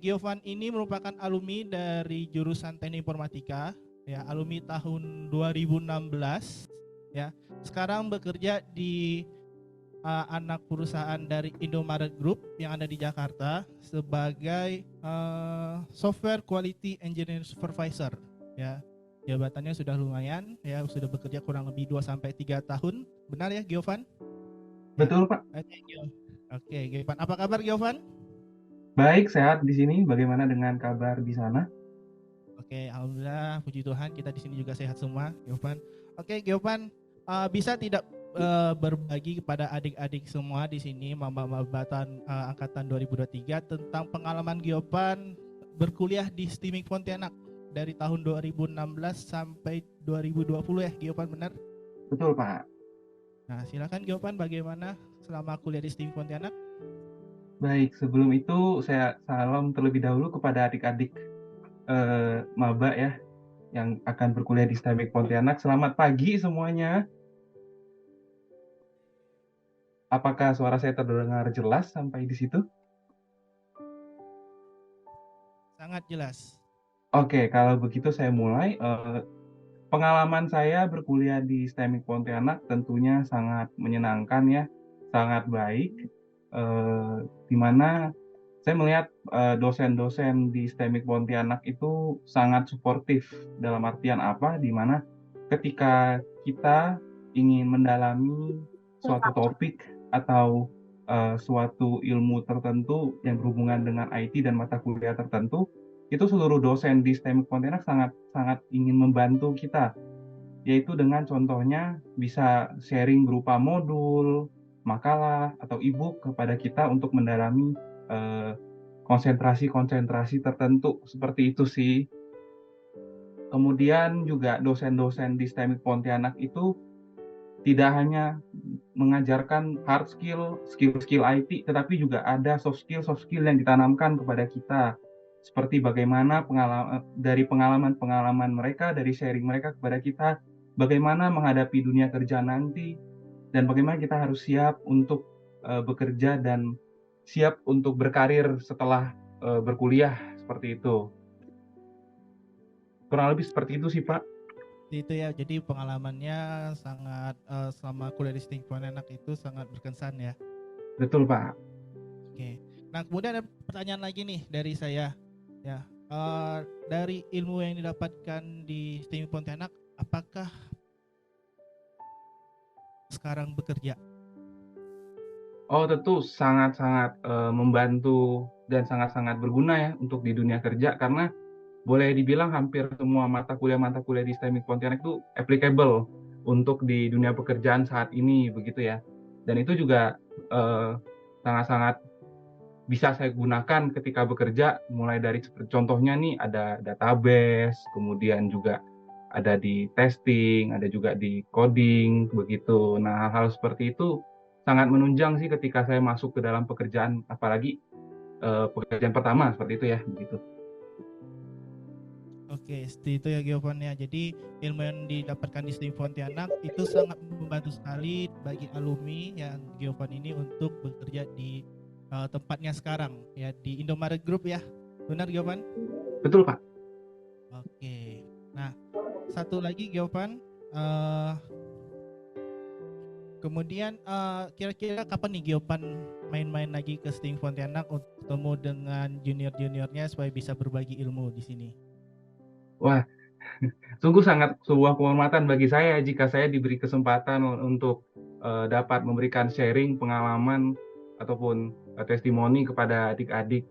Giovan ini merupakan alumni dari jurusan Teknik Informatika, ya, alumni tahun 2016, ya. Sekarang bekerja di anak perusahaan dari Indomaret Group yang ada di Jakarta sebagai Software Quality Engineering Supervisor, ya. Jabatannya sudah lumayan, ya, sudah bekerja kurang lebih 2 sampai 3 tahun. Benar ya, Giovan? Ya. Betul, Pak. Oke, Giovan. Apa kabar, Giovan? Baik, sehat di sini. Bagaimana dengan kabar di sana? Oke, alhamdulillah, puji Tuhan kita di sini juga sehat semua, Giovan. Oke, Giovan, bisa tidak berbagi kepada adik-adik semua di sini, maba-mabatan angkatan 2023 tentang pengalaman Giovan berkuliah di STIMIK Pontianak dari tahun 2016 sampai 2020 ya, Giovan, benar? Betul, Pak. Nah, silakan Giovan, bagaimana selama kuliah di STIMIK Pontianak? Baik, sebelum itu saya salam terlebih dahulu kepada adik-adik maba ya yang akan berkuliah di STIMIK Pontianak. Selamat pagi semuanya. Apakah suara saya terdengar jelas sampai di situ? Sangat jelas. Oke, kalau begitu saya mulai. Pengalaman saya berkuliah di STIMIK Pontianak tentunya sangat menyenangkan ya, sangat baik. Di mana saya melihat dosen-dosen di STIMIK Pontianak itu sangat suportif. Dalam artian apa? Di mana ketika kita ingin mendalami suatu topik atau suatu ilmu tertentu yang berhubungan dengan IT dan mata kuliah tertentu, itu seluruh dosen di STIMIK Pontianak sangat sangat ingin membantu kita, yaitu dengan contohnya bisa sharing berupa modul, makalah, atau e-book kepada kita untuk mendalami eh, konsentrasi-konsentrasi tertentu. Seperti itu sih. Kemudian juga dosen-dosen di STIMIK Pontianak itu tidak hanya mengajarkan hard skill, skill-skill IT, tetapi juga ada soft skill yang ditanamkan kepada kita. Seperti bagaimana dari pengalaman-pengalaman mereka, dari sharing mereka kepada kita, bagaimana menghadapi dunia kerja nanti, dan bagaimana kita harus siap untuk bekerja dan siap untuk berkarir setelah berkuliah, seperti itu. Kurang lebih seperti itu sih, Pak. Itu ya, jadi pengalamannya sangat selama kuliah di STIMIK Pontianak itu sangat berkesan ya. Betul, Pak. Oke. Nah, kemudian ada pertanyaan lagi nih dari saya. Ya, dari ilmu yang didapatkan di STIMIK Pontianak, apakah sekarang bekerja? Oh, tentu sangat-sangat membantu dan sangat-sangat berguna ya untuk di dunia kerja, karena boleh dibilang hampir semua mata kuliah di STIMIK Pontianak itu applicable untuk di dunia pekerjaan saat ini, begitu ya. Dan itu juga eh, sangat-sangat bisa saya gunakan ketika bekerja, mulai dari contohnya nih ada database, kemudian juga ada di testing, ada juga di coding, begitu. Nah, hal-hal seperti itu sangat menunjang sih ketika saya masuk ke dalam pekerjaan, apalagi pekerjaan pertama seperti itu ya, begitu. Oke, seperti itu ya Giovan ya. Jadi ilmu yang didapatkan di STIMIK Pontianak itu sangat membantu sekali bagi alumni yang Giovan ini untuk bekerja di tempatnya sekarang ya, di Indomaret Group ya. Benar Giovan? Betul, Pak. Oke. Nah, satu lagi Giovan, eh kemudian kira-kira kapan nih Giovan main-main lagi ke STIMIK Pontianak untuk ketemu dengan junior-juniornya supaya bisa berbagi ilmu di sini? Wah, sungguh sangat sebuah kehormatan bagi saya jika saya diberi kesempatan untuk dapat memberikan sharing pengalaman ataupun testimoni kepada adik-adik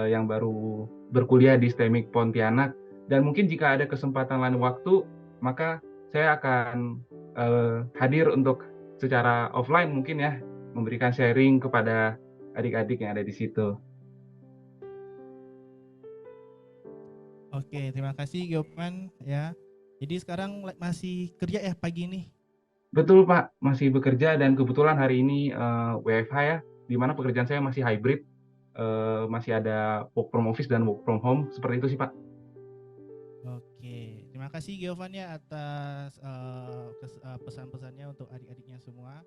yang baru berkuliah di STIMIK Pontianak. Dan mungkin jika ada kesempatan lain waktu, maka saya akan hadir untuk secara offline mungkin ya, memberikan sharing kepada adik-adik yang ada di situ. Oke, terima kasih Giovan ya. Jadi sekarang masih kerja ya pagi ini? Betul, Pak, masih bekerja dan kebetulan hari ini WFH ya, di mana pekerjaan saya masih hybrid, masih ada work from office dan work from home, seperti itu sih, Pak. Oke, terima kasih Giovan ya atas pesan-pesannya untuk adik-adiknya semua.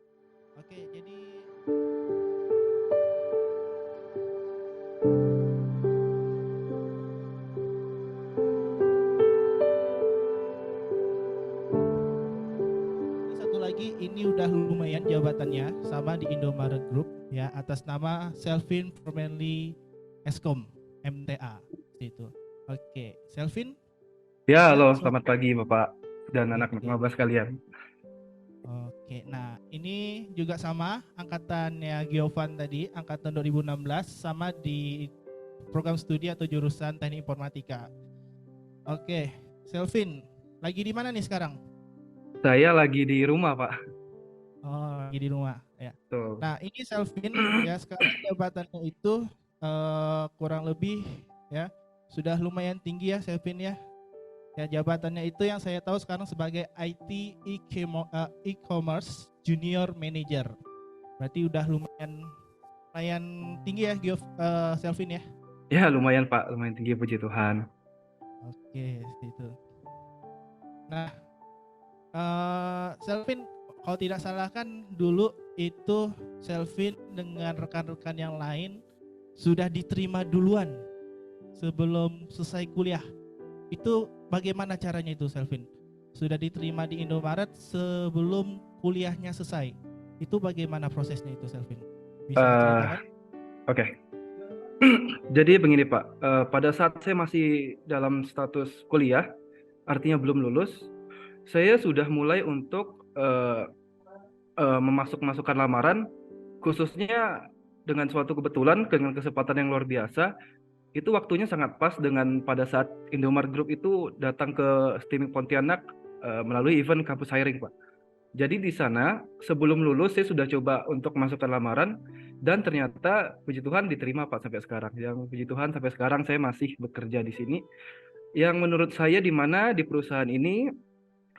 Oke, jadi lagi, ini udah lumayan jabatannya sama di Indomaret Group ya, atas nama Selvin Formerly Eskom MTA itu. Oke, Selvin. Ya, Ya, halo, selamat pagi Bapak dan anak-anak oke. maba sekalian. Oke, nah ini juga sama angkatannya Giovan tadi, angkatan 2016, sama di program studi atau jurusan Teknik Informatika. Oke, Selvin, lagi di mana nih sekarang? Saya lagi di rumah, Pak. Oh, lagi di rumah ya. Tuh. Nah, ini Selvin ya, sekarang jabatannya itu kurang lebih ya sudah lumayan tinggi ya Selvin ya. Ya, jabatannya itu yang saya tahu sekarang sebagai IT e-commerce junior manager. Berarti udah lumayan tinggi ya Selvin ya. Ya, lumayan Pak, lumayan tinggi, puji Tuhan. Oke, itu. Nah, Selvin kalau tidak salah kan dulu itu Selvin dengan rekan-rekan yang lain sudah diterima duluan sebelum selesai kuliah. Itu bagaimana caranya itu Selvin? Sudah diterima di Indomaret sebelum kuliahnya selesai. Itu bagaimana prosesnya itu Selvin? Bisa ceritakan? Oke. Jadi begini Pak, pada saat saya masih dalam status kuliah, artinya belum lulus, saya sudah mulai untuk memasukkan lamaran, khususnya dengan suatu kebetulan, dengan kesempatan yang luar biasa. Itu waktunya sangat pas dengan pada saat Indomaret Group itu datang ke STIMIK Pontianak melalui event kampus hiring, Pak. Jadi di sana sebelum lulus saya sudah coba untuk masukkan lamaran dan ternyata puji Tuhan diterima Pak sampai sekarang. Yang puji Tuhan sampai sekarang saya masih bekerja di sini. Yang menurut saya di mana di perusahaan ini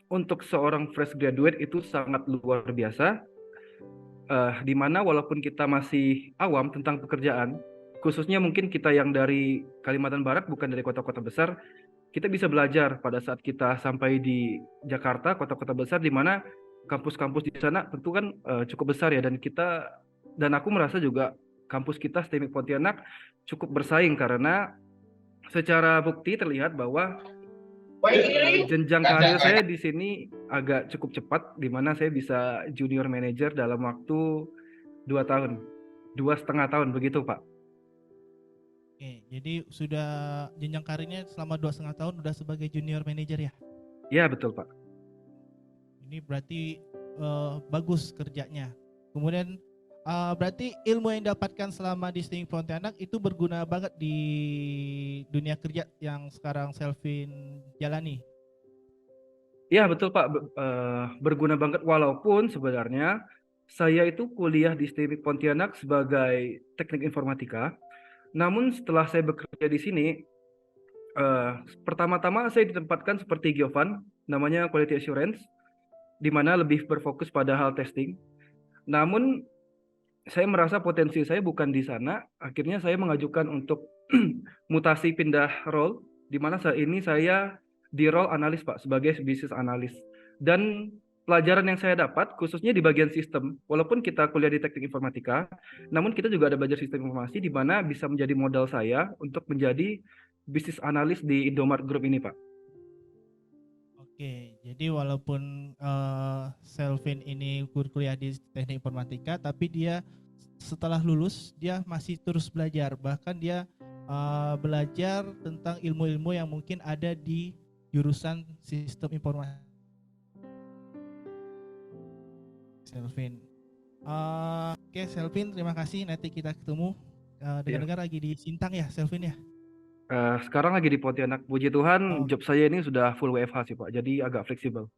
untuk seorang fresh graduate itu sangat luar biasa. Di mana walaupun kita masih awam tentang pekerjaan, khususnya mungkin kita yang dari Kalimantan Barat bukan dari kota-kota besar, kita bisa belajar pada saat kita sampai di Jakarta, kota-kota besar di mana kampus-kampus di sana tentu kan cukup besar ya, dan aku merasa juga kampus kita STIMIK Pontianak cukup bersaing karena secara bukti terlihat bahwa jenjang karir saya di sini agak cukup cepat, di mana saya bisa junior manager dalam waktu 2 tahun, 2,5 tahun begitu Pak. Oke, jadi sudah jenjang karirnya selama 2,5 tahun udah sebagai junior manager ya? Ya betul Pak. Ini berarti bagus kerjanya. Kemudian berarti ilmu yang didapatkan selama di STIMIK Pontianak itu berguna banget di dunia kerja yang sekarang Selvin jalani. Ya betul Pak, berguna banget walaupun sebenarnya saya itu kuliah di STIMIK Pontianak sebagai teknik informatika. Namun setelah saya bekerja di sini, pertama-tama saya ditempatkan seperti Giovan, namanya Quality Assurance, di mana lebih berfokus pada hal testing. Namun saya merasa potensi saya bukan di sana, akhirnya saya mengajukan untuk mutasi pindah role, di mana saat ini saya di role analis Pak, sebagai business analis. Dan pelajaran yang saya dapat, khususnya di bagian sistem, walaupun kita kuliah di teknik informatika, namun kita juga ada belajar sistem informasi, di mana bisa menjadi modal saya untuk menjadi business analis di Indomaret Group ini Pak. Oke, jadi walaupun Selvin ini kuliah di teknik informatika, tapi dia setelah lulus dia masih terus belajar, bahkan dia belajar tentang ilmu-ilmu yang mungkin ada di jurusan sistem informasi. Selvin. Oke, Selvin, terima kasih. Nanti kita ketemu. Dengar-dengar lagi di Sintang ya, Selvin ya? Sekarang lagi di Pontianak. Puji Tuhan, job saya ini sudah full WFH sih Pak, jadi agak fleksibel.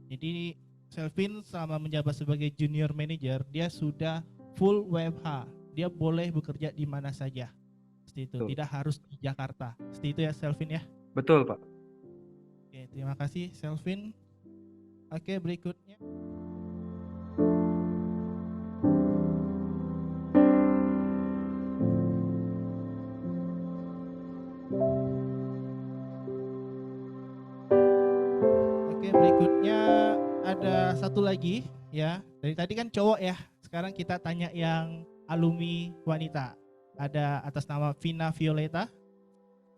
Jadi Selvin selama menjabat sebagai junior manager, dia sudah full WFH. Dia boleh bekerja di mana saja. Seperti itu, tidak harus di Jakarta. Seperti itu ya Selvin ya? Betul Pak. Oke, terima kasih Selvin. Oke, berikutnya. Oke, berikutnya ada satu lagi ya. Dari tadi kan cowok ya. Sekarang kita tanya yang alumni wanita. Ada atas nama Vina Violeta.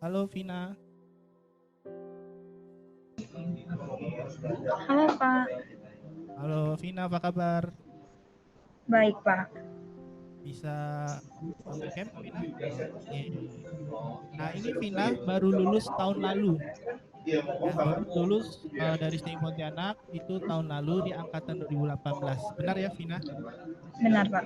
Halo Vina. Halo Pak. Halo Vina, apa kabar? Baik, Pak. Bisa on cam Vina? Oke. Nah ini Vina baru lulus tahun lalu ya, baru lulus dari STIM Pontianak itu tahun lalu di angkatan 2018. Benar ya Vina? Benar, Pak.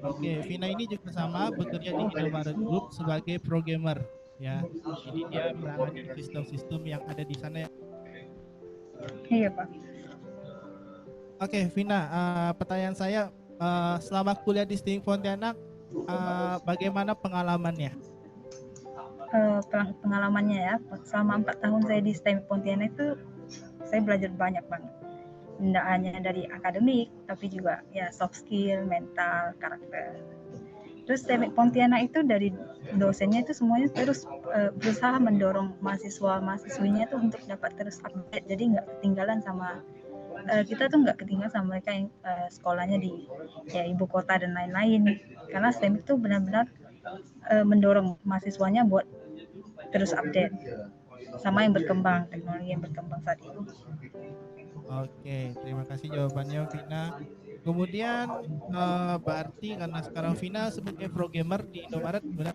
Oke, Vina ini juga sama bekerja di Indomaret Group sebagai programmer ya. Jadi dia menangani sistem-sistem yang ada di sana ya. Iya, Pak. Oke, Vina, pertanyaan saya selama kuliah di STIM Pontianak bagaimana pengalamannya? Pengalamannya ya, selama 4 tahun saya di STEM Pontianak itu saya belajar banyak banget. Tidak hanya dari akademik, tapi juga ya soft skill, mental, karakter. Terus STEM Pontianak itu dari dosennya itu semuanya terus berusaha mendorong mahasiswa-mahasiswinya itu untuk dapat terus update. Jadi nggak ketinggalan sama kita tuh nggak ketinggalan sama mereka yang sekolahnya di ya ibu kota dan lain-lain. Karena STEM itu benar-benar mendorong mahasiswanya buat terus update sama yang berkembang, teknologi yang berkembang saat ini. Oke, terima kasih jawabannya Vina. Kemudian berarti karena sekarang Vina sebagai programmer di Indomaret, benar?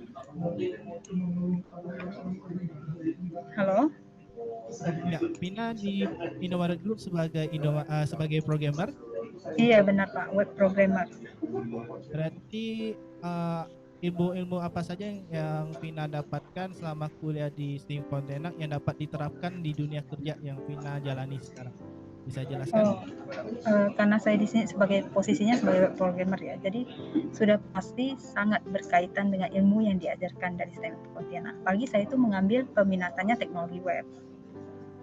Halo? Ya, Vina di Indomaret Group sebagai programmer. Iya benar Pak, web programmer. Berarti ilmu-ilmu apa saja yang Vina dapatkan selama kuliah di STIM Pontianak yang dapat diterapkan di dunia kerja yang Vina jalani sekarang? Bisa jelaskan? Karena saya di sini sebagai posisinya sebagai web programmer ya, jadi sudah pasti sangat berkaitan dengan ilmu yang diajarkan dari STEM Pontianak. Apalagi saya itu mengambil peminatannya teknologi web.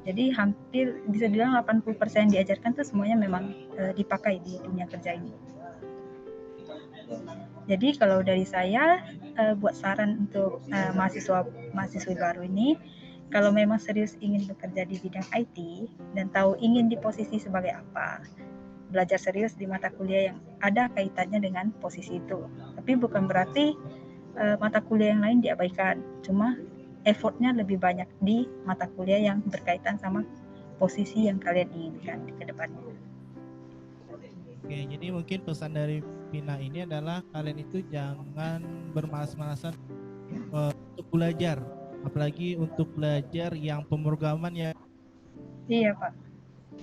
Jadi hampir bisa dibilang 80% diajarkan tuh semuanya memang dipakai di dunia kerja ini. Jadi kalau dari saya buat saran untuk mahasiswi baru ini, kalau memang serius ingin bekerja di bidang IT dan tahu ingin di posisi sebagai apa, belajar serius di mata kuliah yang ada kaitannya dengan posisi itu. Tapi bukan berarti mata kuliah yang lain diabaikan, cuma effortnya lebih banyak di mata kuliah yang berkaitan sama posisi yang kalian inginkan ke depannya. Oke, jadi mungkin pesan dari Vina ini adalah kalian itu jangan bermalas-malasan untuk belajar, apalagi untuk belajar yang pemrograman ya. Iya Pak.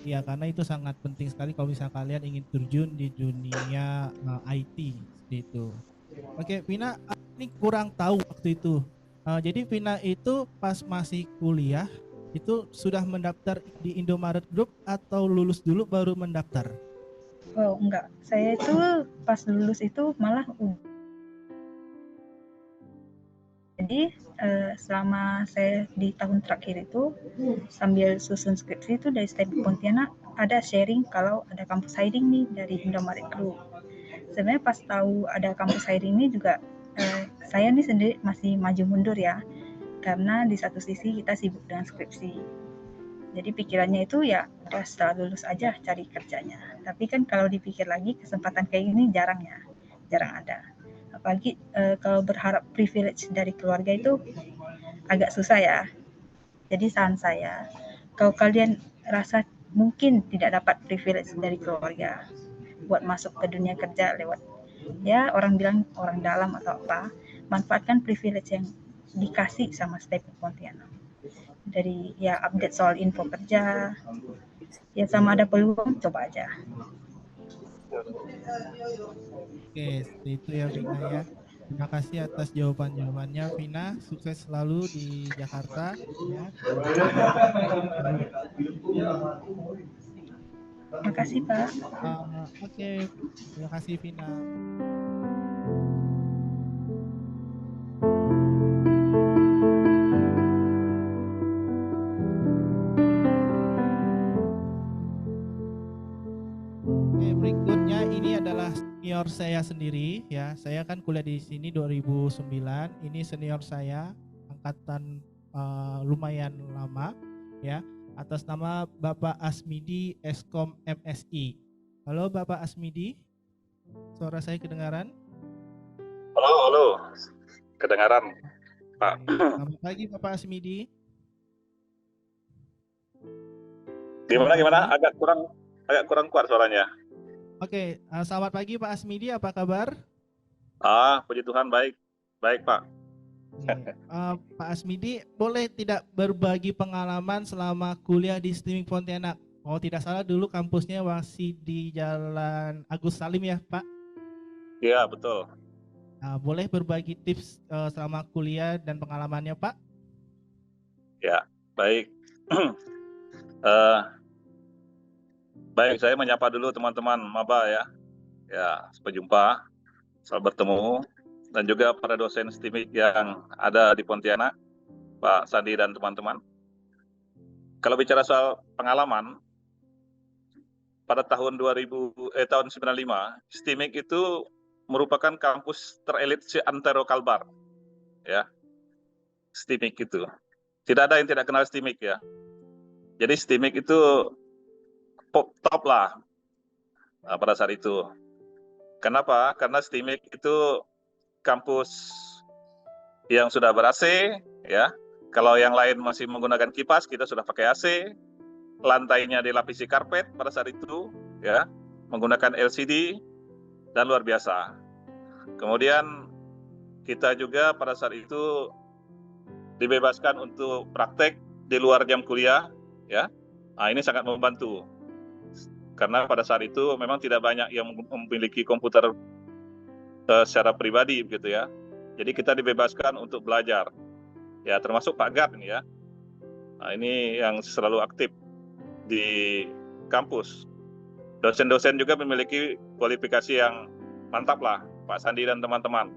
Ya, karena itu sangat penting sekali kalau misalnya kalian ingin terjun di dunia IT seperti itu. Oke, Vina, ini kurang tahu waktu itu. Jadi Vina itu pas masih kuliah itu sudah mendaftar di Indomaret Group atau lulus dulu baru mendaftar? Oh enggak, saya itu pas lulus itu malah jadi selama saya di tahun terakhir itu sambil susun skripsi itu dari STEM Pontianak ada sharing kalau ada kampus hiring nih dari Indomaret Group. Sebenarnya pas tahu ada kampus hiring ini juga saya nih sendiri masih maju mundur ya, karena di satu sisi kita sibuk dengan skripsi. Jadi pikirannya itu ya udah setelah lulus aja cari kerjanya. Tapi kan kalau dipikir lagi kesempatan kayak gini jarang ada. Apalagi kalau berharap privilege dari keluarga itu agak susah ya. Jadi saran saya, kalau kalian rasa mungkin tidak dapat privilege dari keluarga buat masuk ke dunia kerja lewat ya orang bilang orang dalam atau apa, manfaatkan privilege yang dikasih sama STEM Pontianak. Dari ya update soal info kerja, ya sama ada peluang coba aja. Oke, seperti itu ya Vina ya. Terima kasih atas jawabannya Vina. Sukses selalu di Jakarta ya. Makasih Pak. Oke, terima kasih Vina. Oke, berikutnya ini adalah senior saya sendiri ya. Saya kan kuliah di sini 2009. Ini senior saya angkatan lumayan lama ya. Atas nama Bapak Asmidi Eskom MSI. Halo Bapak Asmidi. Suara saya kedengaran? Halo. Kedengaran, Pak. Selamat pagi Bapak Asmidi. Gimana? Agak kurang agak kurang kuat suaranya. Oke, selamat pagi Pak Asmidi, apa kabar? Puji Tuhan baik. Baik, Pak. Oke, Pak Asmidi, boleh tidak berbagi pengalaman selama kuliah di STIMIK Pontianak? Oh, tidak salah dulu kampusnya masih di Jalan Agus Salim ya, Pak? Iya, betul. Boleh berbagi tips selama kuliah dan pengalamannya, Pak? Ya, baik. Eh, baik, saya menyapa dulu teman-teman maba ya. Ya, sampai jumpa. Selamat bertemu. Dan juga para dosen STIMIK yang ada di Pontianak, Pak Sandi dan teman-teman. Kalau bicara soal pengalaman, pada tahun 95, STIMIK itu merupakan kampus terelit se-antero Kalbar. Ya, STIMIK itu. Tidak ada yang tidak kenal STIMIK ya. Jadi STIMIK itu top lah pada saat itu. Kenapa? Karena STIMIK itu kampus yang sudah ber-AC ya. Kalau yang lain masih menggunakan kipas, kita sudah pakai AC. Lantainya dilapisi karpet pada saat itu ya, menggunakan LCD dan luar biasa. Kemudian kita juga pada saat itu dibebaskan untuk praktek di luar jam kuliah ya. Ini sangat membantu. Karena pada saat itu memang tidak banyak yang memiliki komputer secara pribadi begitu ya. Jadi kita dibebaskan untuk belajar. Ya, termasuk Pak Gad ini ya. Ini yang selalu aktif di kampus. Dosen-dosen juga memiliki kualifikasi yang mantap lah, Pak Sandi dan teman-teman.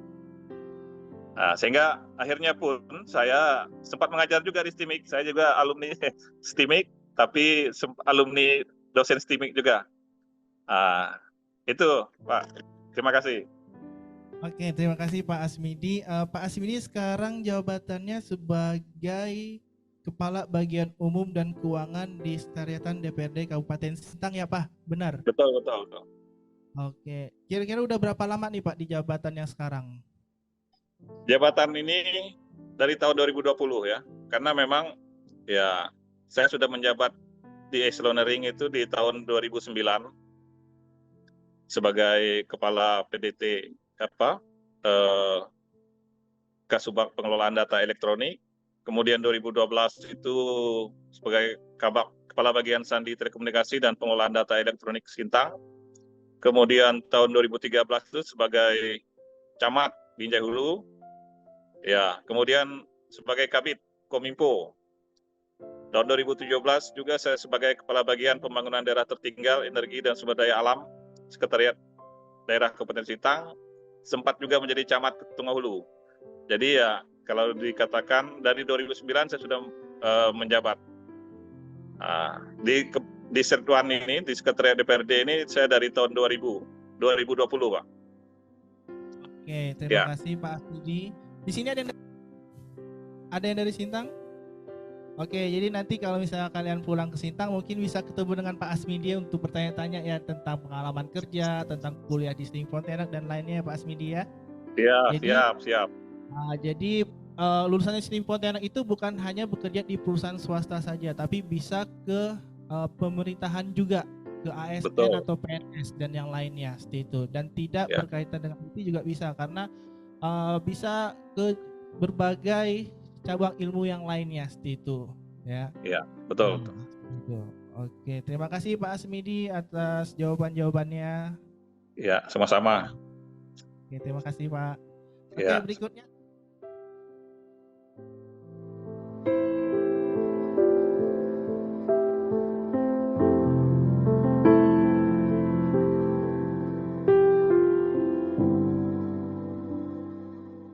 Sehingga akhirnya pun saya sempat mengajar juga di STIMIK. Saya juga alumni STIMIK, tapi alumni dosen STIMIK juga. Itu Pak, terima kasih. Oke, terima kasih Pak Asmidi. Pak Asmidi sekarang jabatannya sebagai Kepala Bagian Umum dan Keuangan di Sekretariatan DPRD Kabupaten Sintang ya Pak, benar? Betul. Oke, kira-kira udah berapa lama nih Pak di jabatan yang sekarang? Jabatan ini dari tahun 2020 ya, karena memang ya saya sudah menjabat di Eselonering itu di tahun 2009 sebagai Kepala PDT Kasubag Pengelolaan Data Elektronik. Kemudian 2012 itu sebagai Kepala Bagian Sandi Telekomunikasi dan Pengelolaan Data Elektronik Sintang. Kemudian tahun 2013 itu sebagai Camat Binjai Hulu. Ya, kemudian sebagai Kabid Kominfo. Tahun 2017 juga saya sebagai Kepala Bagian Pembangunan Daerah Tertinggal, Energi dan Sumber Daya Alam, Sekretariat Daerah Kabupaten Sintang, sempat juga menjadi Camat Tunggal Hulu. Jadi ya kalau dikatakan dari 2009 saya sudah menjabat. Di Sertuan ini, di Sekretariat DPRD ini saya dari tahun 2020 Pak. Oke, terima kasih Pak Asmidi. Di sini ada yang dari Sintang? Oke, jadi nanti kalau misalnya kalian pulang ke Sintang mungkin bisa ketemu dengan Pak Asmidi untuk bertanya-tanya ya tentang pengalaman kerja, tentang kuliah di STIMIK Pontianak dan lainnya ya Pak Asmidi ya. Iya, siap. Jadi lulusannya STIMIK Pontianak itu bukan hanya bekerja di perusahaan swasta saja, tapi bisa ke pemerintahan juga, ke ASN Betul. atau PNS dan yang lainnya seperti itu. Dan tidak berkaitan dengan itu juga bisa karena bisa ke berbagai cabang ilmu yang lainnya seperti itu ya. Iya, betul. Oke, terima kasih Pak Asmidi atas jawabannya. Ya, sama-sama. Oke, terima kasih Pak. Oke, Ya. berikutnya